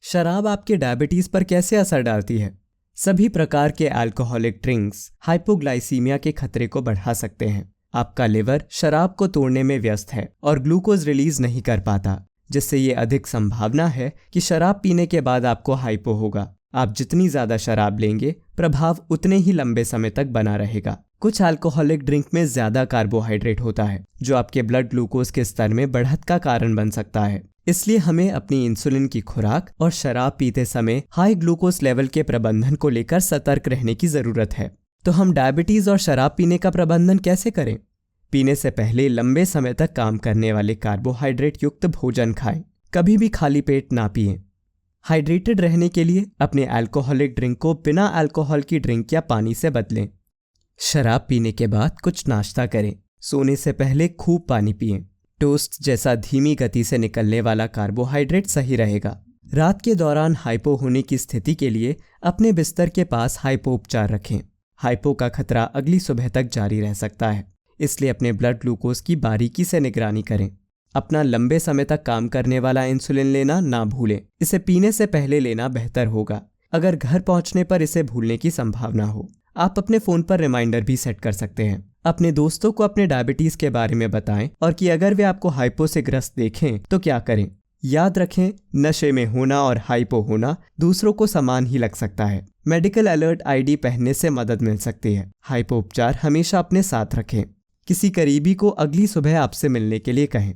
शराब आपके डायबिटीज पर कैसे असर डालती है? सभी प्रकार के अल्कोहलिक ड्रिंक्स हाइपोग्लाइसीमिया के खतरे को बढ़ा सकते हैं। आपका लिवर शराब को तोड़ने में व्यस्त है और ग्लूकोज रिलीज नहीं कर पाता, जिससे ये अधिक संभावना है कि शराब पीने के बाद आपको हाइपो होगा। आप जितनी ज्यादा शराब लेंगे, प्रभाव उतने ही लंबे समय तक बना रहेगा। कुछ अल्कोहलिक ड्रिंक में ज्यादा कार्बोहाइड्रेट होता है, जो आपके ब्लड ग्लूकोज के स्तर में बढ़त का कारण बन सकता है। इसलिए हमें अपनी इंसुलिन की खुराक और शराब पीते समय हाई ग्लूकोज लेवल के प्रबंधन को लेकर सतर्क रहने की जरूरत है। तो हम डायबिटीज और शराब पीने का प्रबंधन कैसे करें? पीने से पहले लंबे समय तक काम करने वाले कार्बोहाइड्रेट युक्त भोजन खाएं। कभी भी खाली पेट ना पिएं। हाइड्रेटेड रहने के लिए अपने अल्कोहलिक ड्रिंक को बिना अल्कोहल की ड्रिंक या पानी से बदलें। शराब पीने के बाद कुछ नाश्ता करें। सोने से पहले खूब पानी पिएं। टोस्ट जैसा धीमी गति से निकलने वाला कार्बोहाइड्रेट सही रहेगा। रात के दौरान हाइपो होने की स्थिति के लिए अपने बिस्तर के पास हाइपो उपचार रखें। हाइपो का खतरा अगली सुबह तक जारी रह सकता है, इसलिए अपने ब्लड ग्लूकोज की बारीकी से निगरानी करें। अपना लंबे समय तक काम करने वाला इंसुलिन लेना ना भूलें। इसे पीने से पहले लेना बेहतर होगा, अगर घर पहुंचने पर इसे भूलने की संभावना हो। आप अपने फोन पर रिमाइंडर भी सेट कर सकते हैं। अपने दोस्तों को अपने डायबिटीज के बारे में बताएं और कि अगर वे आपको हाइपो से ग्रस्त देखें तो क्या करें। याद रखें, नशे में होना और हाइपो होना दूसरों को समान ही लग सकता है। मेडिकल अलर्ट आईडी पहनने से मदद मिल सकती है। हाइपो उपचार हमेशा अपने साथ रखें। किसी करीबी को अगली सुबह आपसे मिलने के लिए कहें।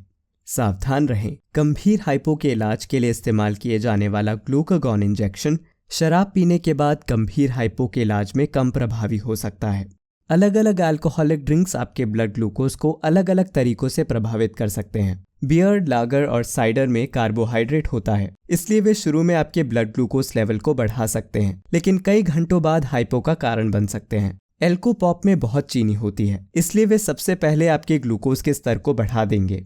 सावधान रहें, गंभीर हाइपो के इलाज के लिए इस्तेमाल किए जाने वाला ग्लूकागॉन इंजेक्शन शराब पीने के बाद गंभीर हाइपो के इलाज में कम प्रभावी हो सकता है। अलग अलग अल्कोहलिक ड्रिंक्स आपके ब्लड ग्लूकोज को अलग अलग तरीकों से प्रभावित कर सकते हैं। बियर, लागर और साइडर में कार्बोहाइड्रेट होता है, इसलिए वे शुरू में आपके ब्लड ग्लूकोज लेवल को बढ़ा सकते हैं, लेकिन कई घंटों बाद हाइपो का कारण बन सकते हैं। एल्कोपॉप में बहुत चीनी होती है, इसलिए वे सबसे पहले आपके ग्लूकोज के स्तर को बढ़ा देंगे।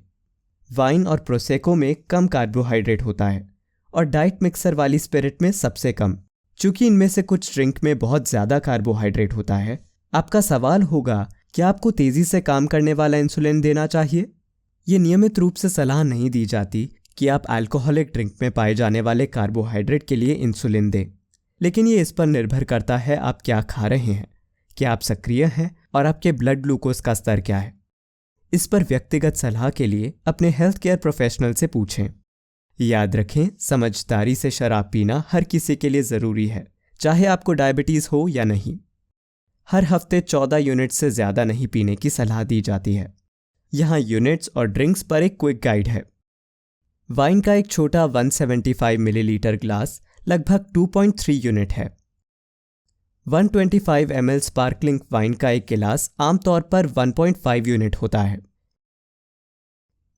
वाइन और प्रोसेको में कम कार्बोहाइड्रेट होता है और डाइट मिक्सर वाली स्पिरिट में सबसे कम। चूंकि इनमें से कुछ ड्रिंक में बहुत ज्यादा कार्बोहाइड्रेट होता है, आपका सवाल होगा कि आपको तेजी से काम करने वाला इंसुलिन देना चाहिए। ये नियमित रूप से सलाह नहीं दी जाती कि आप अल्कोहलिक ड्रिंक में पाए जाने वाले कार्बोहाइड्रेट के लिए इंसुलिन दें, लेकिन ये इस पर निर्भर करता है आप क्या खा रहे हैं, क्या आप सक्रिय हैं और आपके ब्लड ग्लूकोज का स्तर क्या है। इस पर व्यक्तिगत सलाह के लिए अपने हेल्थ केयर प्रोफेशनल से पूछें। याद रखें, समझदारी से शराब पीना हर किसी के लिए जरूरी है, चाहे आपको डायबिटीज हो या नहीं। हर हफ्ते 14 यूनिट्स से ज्यादा नहीं पीने की सलाह दी जाती है। यहाँ यूनिट्स और ड्रिंक्स पर एक क्विक गाइड है। वाइन का एक छोटा 175 मिलीलीटर ग्लास लगभग 2.3 यूनिट है। 125 ml स्पार्कलिंग वाइन का एक गिलास आमतौर पर 1.5 यूनिट होता है।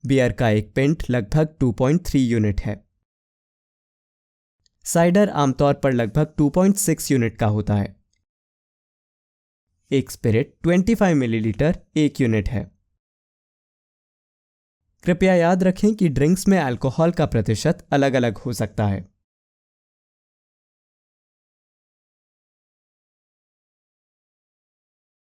बियर का एक पिंट लगभग 2.3 यूनिट है। साइडर आमतौर पर लगभग 2.6 यूनिट का होता है। एक स्पिरिट 25 मिलीलीटर 1 यूनिट है। कृपया याद रखें कि ड्रिंक्स में अल्कोहल का प्रतिशत अलग अलग हो सकता है।